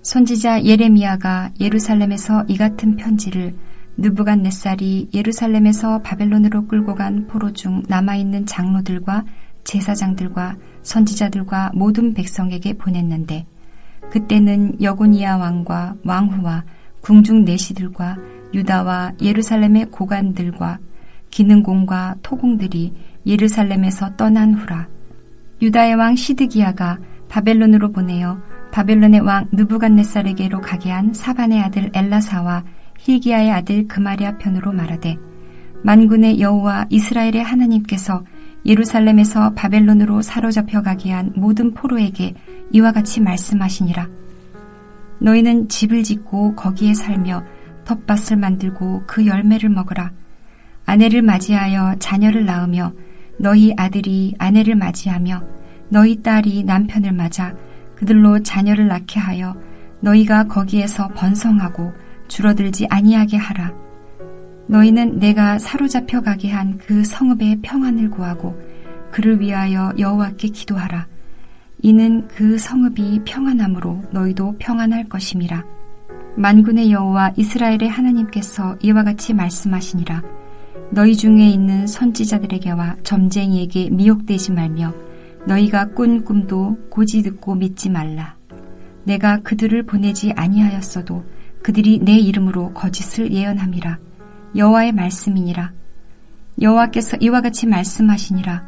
선지자 예레미야가 예루살렘에서 이 같은 편지를 느부갓네살이 예루살렘에서 바벨론으로 끌고 간 포로 중 남아있는 장로들과 제사장들과 선지자들과 모든 백성에게 보냈는데, 그때는 여고니야 왕과 왕후와 궁중 내시들과 유다와 예루살렘의 고관들과 기능공과 토공들이 예루살렘에서 떠난 후라. 유다의 왕 시드기야가 바벨론으로 보내어 바벨론의 왕 느부갓네살에게로 가게 한 사반의 아들 엘라사와 hil기야의 아들 그마랴 편으로 말하되, 만군의 여호와 이스라엘의 하나님께서 예루살렘에서 바벨론으로 사로잡혀 가게 한 모든 포로에게 이와 같이 말씀하시니라. 너희는 집을 짓고 거기에 살며 텃밭을 만들고 그 열매를 먹으라. 아내를 맞이하여 자녀를 낳으며 너희 아들이 아내를 맞이하며 너희 딸이 남편을 맞아 그들로 자녀를 낳게 하여 너희가 거기에서 번성하고 줄어들지 아니하게 하라. 너희는 내가 사로잡혀 가게 한 그 성읍의 평안을 구하고 그를 위하여 여호와께 기도하라. 이는 그 성읍이 평안함으로 너희도 평안할 것임이라. 만군의 여호와 이스라엘의 하나님께서 이와 같이 말씀하시니라. 너희 중에 있는 선지자들에게와 점쟁이에게 미혹되지 말며 너희가 꾼 꿈도 고지 듣고 믿지 말라. 내가 그들을 보내지 아니하였어도 그들이 내 이름으로 거짓을 예언함이라. 여호와의 말씀이니라. 여호와께서 이와 같이 말씀하시니라.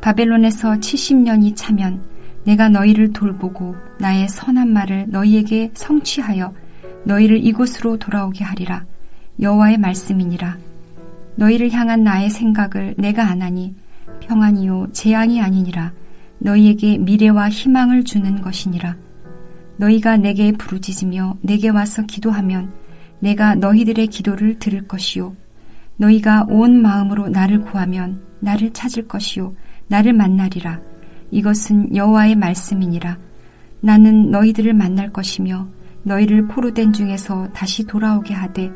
바벨론에서 70년이 차면 내가 너희를 돌보고 나의 선한 말을 너희에게 성취하여 너희를 이곳으로 돌아오게 하리라. 여호와의 말씀이니라. 너희를 향한 나의 생각을 내가 아나니 평안이요 재앙이 아니니라. 너희에게 미래와 희망을 주는 것이니라. 너희가 내게 부르짖으며 내게 와서 기도하면 내가 너희들의 기도를 들을 것이요, 너희가 온 마음으로 나를 구하면 나를 찾을 것이요 나를 만나리라. 이것은 여호와의 말씀이니라. 나는 너희들을 만날 것이며 너희를 포로된 중에서 다시 돌아오게 하되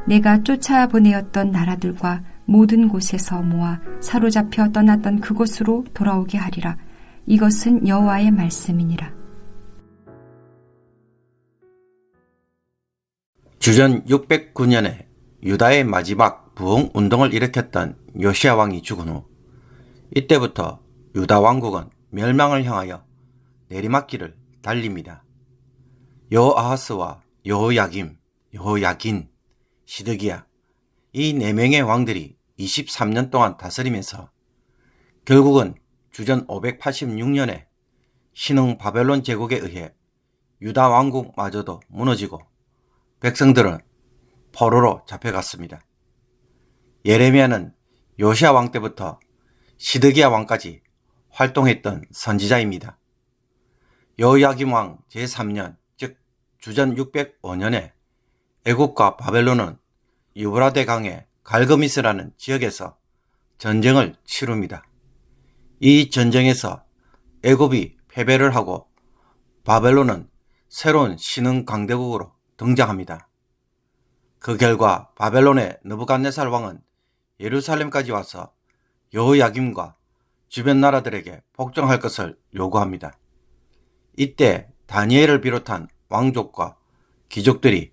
내가 쫓아보내었던 나라들과 모든 곳에서 모아 사로잡혀 떠났던 그곳으로 돌아오게 하리라. 이것은 여호와의 말씀이니라. 주전 609년에 유다의 마지막 부흥운동을 일으켰던 요시야 왕이 죽은 후 이때부터 유다 왕국은 멸망을 향하여 내리막길을 달립니다. 여호아하스와 여호야김, 여호야긴, 시드기야, 이 4명의 왕들이 23년 동안 다스리면서 결국은 주전 586년에 신흥 바벨론 제국에 의해 유다 왕국마저도 무너지고 백성들은 포로로 잡혀갔습니다. 예레미야는 요시야 왕 때부터 시드기야 왕까지 활동했던 선지자입니다. 여호야김 왕 제3년, 즉 주전 605년에 애국과 바벨론은 유브라데 강의 갈그미스라는 지역에서 전쟁을 치릅니다. 이 전쟁에서 애굽이 패배를 하고 바벨론은 새로운 신흥 강대국으로 등장합니다. 그 결과 바벨론의 느부갓네살 왕은 예루살렘까지 와서 여호야김과 주변 나라들에게 복종할 것을 요구합니다. 이때 다니엘을 비롯한 왕족과 귀족들이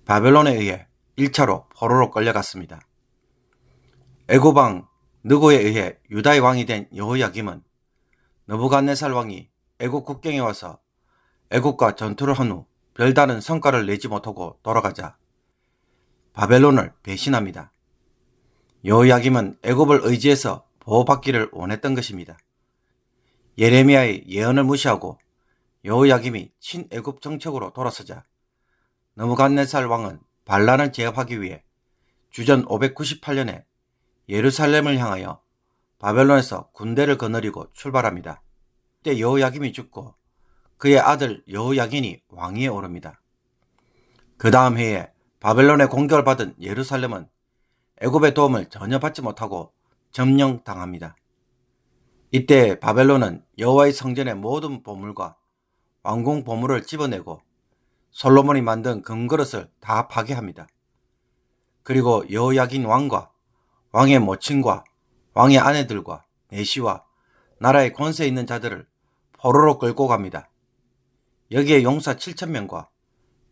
바벨론에 의해 1차로 포로로 끌려갔습니다. 애굽 왕 느고에 의해 유다의 왕이 된 여호야김은 느부갓네살 왕이 애굽 국경에 와서 애굽과 전투를 한 후 별다른 성과를 내지 못하고 돌아가자 바벨론을 배신합니다. 여호야김은 애굽을 의지해서 보호받기를 원했던 것입니다. 예레미야의 예언을 무시하고 여호야김이 친애굽 정책으로 돌아서자 느부갓네살 왕은 반란을 제압하기 위해 주전 598년에 예루살렘을 향하여 바벨론에서 군대를 거느리고 출발합니다. 그때 여호야김이 죽고 그의 아들 여호야긴이 왕위에 오릅니다. 그 다음 해에 바벨론의 공격을 받은 예루살렘은 애굽의 도움을 전혀 받지 못하고 점령당합니다. 이때 바벨론은 여호와의 성전의 모든 보물과 왕궁 보물을 집어내고 솔로몬이 만든 금그릇을 다 파괴합니다. 그리고 여호야긴 왕과 왕의 모친과 왕의 아내들과 내시와 나라의 권세 있는 자들을 포로로 끌고 갑니다. 여기에 용사 7,000명과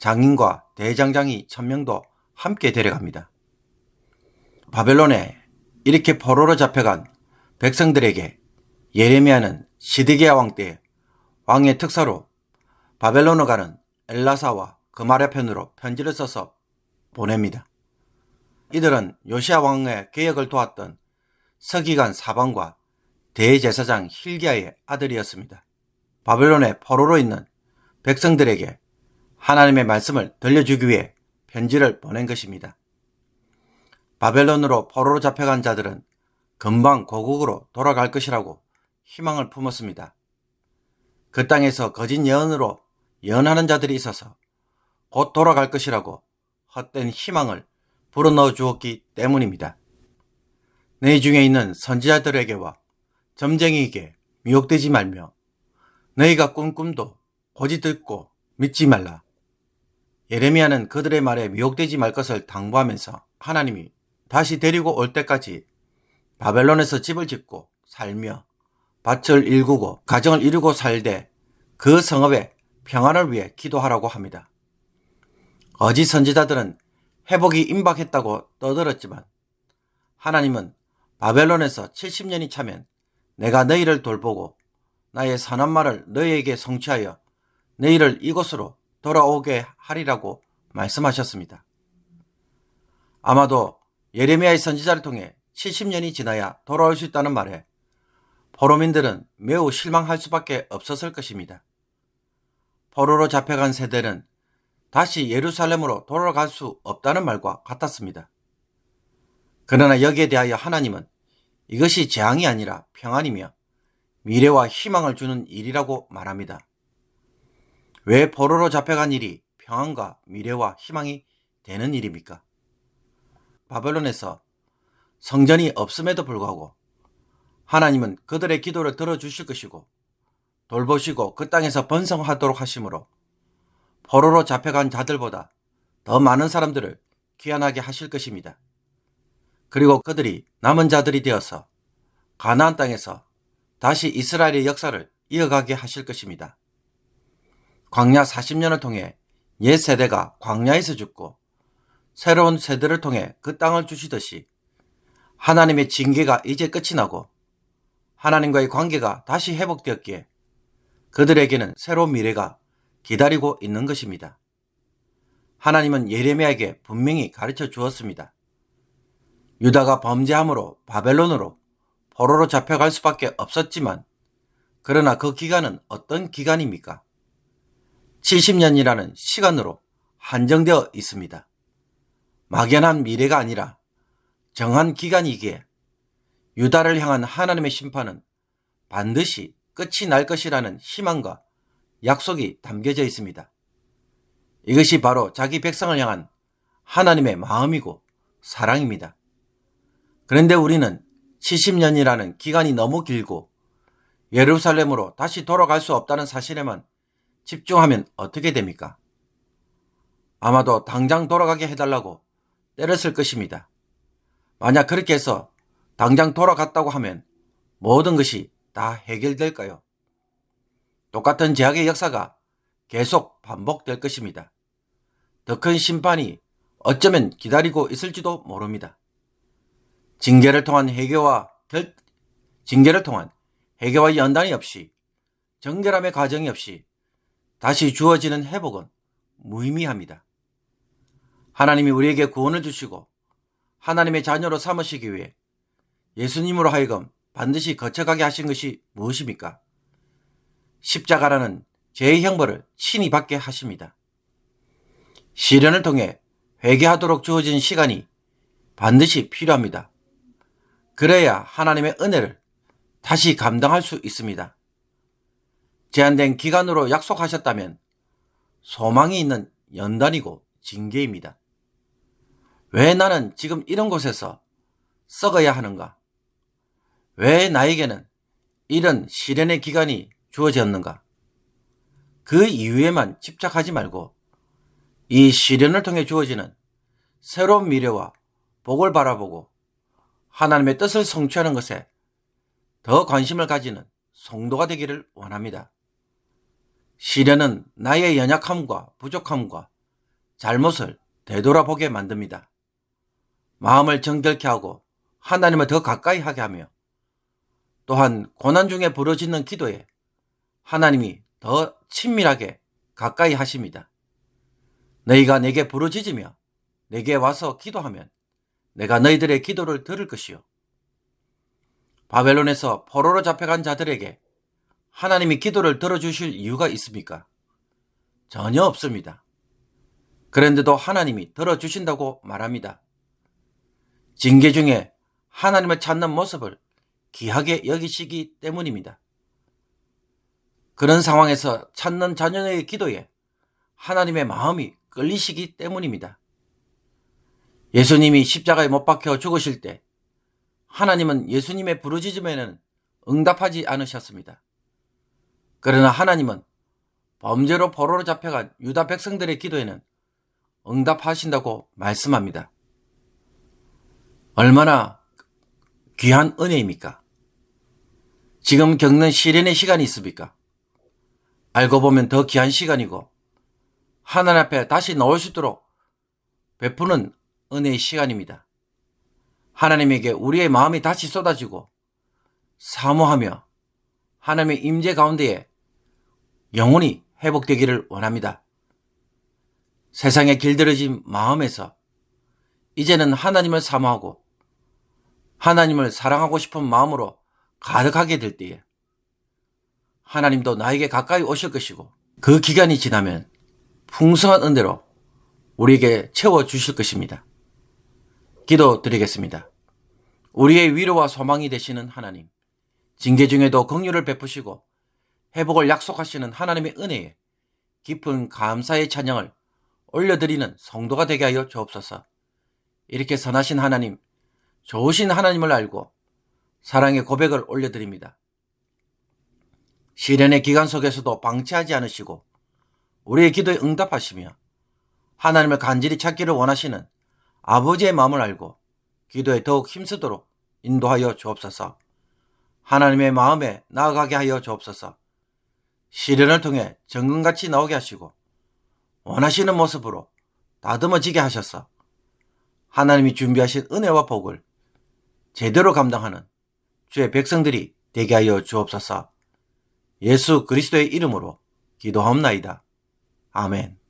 장인과 대장장이 1000명도 함께 데려갑니다. 바벨론에 이렇게 포로로 잡혀간 백성들에게 예레미야는 시드기야 왕 때 왕의 특사로 바벨론으로 가는 엘라사와 그마랴 편으로 편지를 써서 보냅니다. 이들은 요시야 왕의 개혁을 도왔던 서기관 사반과 대제사장 힐기야의 아들이었습니다. 바벨론의 포로로 있는 백성들에게 하나님의 말씀을 들려주기 위해 편지를 보낸 것입니다. 바벨론으로 포로로 잡혀간 자들은 금방 고국으로 돌아갈 것이라고 희망을 품었습니다. 그 땅에서 거짓 예언으로 예언하는 자들이 있어서 곧 돌아갈 것이라고 헛된 희망을 불어넣어 주었기 때문입니다. 너희 중에 있는 선지자들에게와 점쟁이에게 미혹되지 말며 너희가 꾼 꿈도 고지 듣고 믿지 말라. 예레미야는 그들의 말에 미혹되지 말 것을 당부하면서 하나님이 다시 데리고 올 때까지 바벨론에서 집을 짓고 살며 밭을 일구고 가정을 이루고 살되 그 성읍의 평안을 위해 기도하라고 합니다. 거짓 선지자들은 회복이 임박했다고 떠들었지만 하나님은 바벨론에서 70년이 차면 내가 너희를 돌보고 나의 선한 말을 너희에게 성취하여 너희를 이곳으로 돌아오게 하리라고 말씀하셨습니다. 아마도 예레미야의 선지자를 통해 70년이 지나야 돌아올 수 있다는 말에 포로민들은 매우 실망할 수밖에 없었을 것입니다. 포로로 잡혀간 세대는 다시 예루살렘으로 돌아갈 수 없다는 말과 같았습니다. 그러나 여기에 대하여 하나님은 이것이 재앙이 아니라 평안이며 미래와 희망을 주는 일이라고 말합니다. 왜 포로로 잡혀간 일이 평안과 미래와 희망이 되는 일입니까? 바벨론에서 성전이 없음에도 불구하고 하나님은 그들의 기도를 들어주실 것이고 돌보시고 그 땅에서 번성하도록 하심으로 포로로 잡혀간 자들보다 더 많은 사람들을 귀환하게 하실 것입니다. 그리고 그들이 남은 자들이 되어서 가나안 땅에서 다시 이스라엘의 역사를 이어가게 하실 것입니다. 광야 40년을 통해 옛 세대가 광야에서 죽고 새로운 세대를 통해 그 땅을 주시듯이 하나님의 징계가 이제 끝이 나고 하나님과의 관계가 다시 회복되었기에 그들에게는 새로운 미래가 기다리고 있는 것입니다. 하나님은 예레미야에게 분명히 가르쳐 주었습니다. 유다가 범죄함으로 바벨론으로 포로로 잡혀갈 수밖에 없었지만 그러나 그 기간은 어떤 기간입니까? 70년이라는 시간으로 한정되어 있습니다. 막연한 미래가 아니라 정한 기간이기에 유다를 향한 하나님의 심판은 반드시 끝이 날 것이라는 희망과 약속이 담겨져 있습니다. 이것이 바로 자기 백성을 향한 하나님의 마음이고 사랑입니다. 그런데 우리는 70년이라는 기간이 너무 길고 예루살렘으로 다시 돌아갈 수 없다는 사실에만 집중하면 어떻게 됩니까? 아마도 당장 돌아가게 해달라고 때렸을 것입니다. 만약 그렇게 해서 당장 돌아갔다고 하면 모든 것이 다 해결될까요? 똑같은 죄악의 역사가 계속 반복될 것입니다. 더 큰 심판이 어쩌면 기다리고 있을지도 모릅니다. 징계를 통한 회개와 연단이 없이 정결함의 과정이 없이 다시 주어지는 회복은 무의미합니다. 하나님이 우리에게 구원을 주시고 하나님의 자녀로 삼으시기 위해 예수님으로 하여금 반드시 거쳐가게 하신 것이 무엇입니까? 십자가라는 죄의 형벌을 친히 받게 하십니다. 시련을 통해 회개하도록 주어진 시간이 반드시 필요합니다. 그래야 하나님의 은혜를 다시 감당할 수 있습니다. 제한된 기간으로 약속하셨다면 소망이 있는 연단이고 징계입니다. 왜 나는 지금 이런 곳에서 썩어야 하는가? 왜 나에게는 이런 시련의 기간이 주어졌는가? 그 이유에만 집착하지 말고 이 시련을 통해 주어지는 새로운 미래와 복을 바라보고 하나님의 뜻을 성취하는 것에 더 관심을 가지는 성도가 되기를 원합니다. 시련은 나의 연약함과 부족함과 잘못을 되돌아보게 만듭니다. 마음을 정결케 하고 하나님을 더 가까이 하게 하며 또한 고난 중에 부르짖는 기도에 하나님이 더 친밀하게 가까이 하십니다. 너희가 내게 부르짖으며 내게 와서 기도하면 내가 너희들의 기도를 들을 것이요. 바벨론에서 포로로 잡혀간 자들에게 하나님이 기도를 들어주실 이유가 있습니까? 전혀 없습니다. 그런데도 하나님이 들어주신다고 말합니다. 징계 중에 하나님을 찾는 모습을 귀하게 여기시기 때문입니다. 그런 상황에서 찾는 자녀의 기도에 하나님의 마음이 끌리시기 때문입니다. 예수님이 십자가에 못 박혀 죽으실 때 하나님은 예수님의 부르짖음에는 응답하지 않으셨습니다. 그러나 하나님은 범죄로 포로로 잡혀간 유다 백성들의 기도에는 응답하신다고 말씀합니다. 얼마나 귀한 은혜입니까? 지금 겪는 시련의 시간이 있습니까? 알고 보면 더 귀한 시간이고 하나님 앞에 다시 나올 수 있도록 베푸는 은혜의 시간입니다. 하나님에게 우리의 마음이 다시 쏟아지고 사모하며 하나님의 임재 가운데에 영혼이 회복되기를 원합니다. 세상에 길들여진 마음에서 이제는 하나님을 사모하고 하나님을 사랑하고 싶은 마음으로 가득하게 될 때에 하나님도 나에게 가까이 오실 것이고 그 기간이 지나면 풍성한 은혜로 우리에게 채워주실 것입니다. 기도드리겠습니다. 우리의 위로와 소망이 되시는 하나님, 징계 중에도 긍휼을 베푸시고 회복을 약속하시는 하나님의 은혜에 깊은 감사의 찬양을 올려드리는 성도가 되게 하여 주옵소서. 이렇게 선하신 하나님, 좋으신 하나님을 알고 사랑의 고백을 올려드립니다. 시련의 기간 속에서도 방치하지 않으시고 우리의 기도에 응답하시며 하나님을 간절히 찾기를 원하시는 아버지의 마음을 알고 기도에 더욱 힘쓰도록 인도하여 주옵소서. 하나님의 마음에 나아가게 하여 주옵소서. 시련을 통해 정금같이 나오게 하시고 원하시는 모습으로 다듬어지게 하셔서 하나님이 준비하신 은혜와 복을 제대로 감당하는 주의 백성들이 되게 하여 주옵소서. 예수 그리스도의 이름으로 기도하옵나이다. 아멘.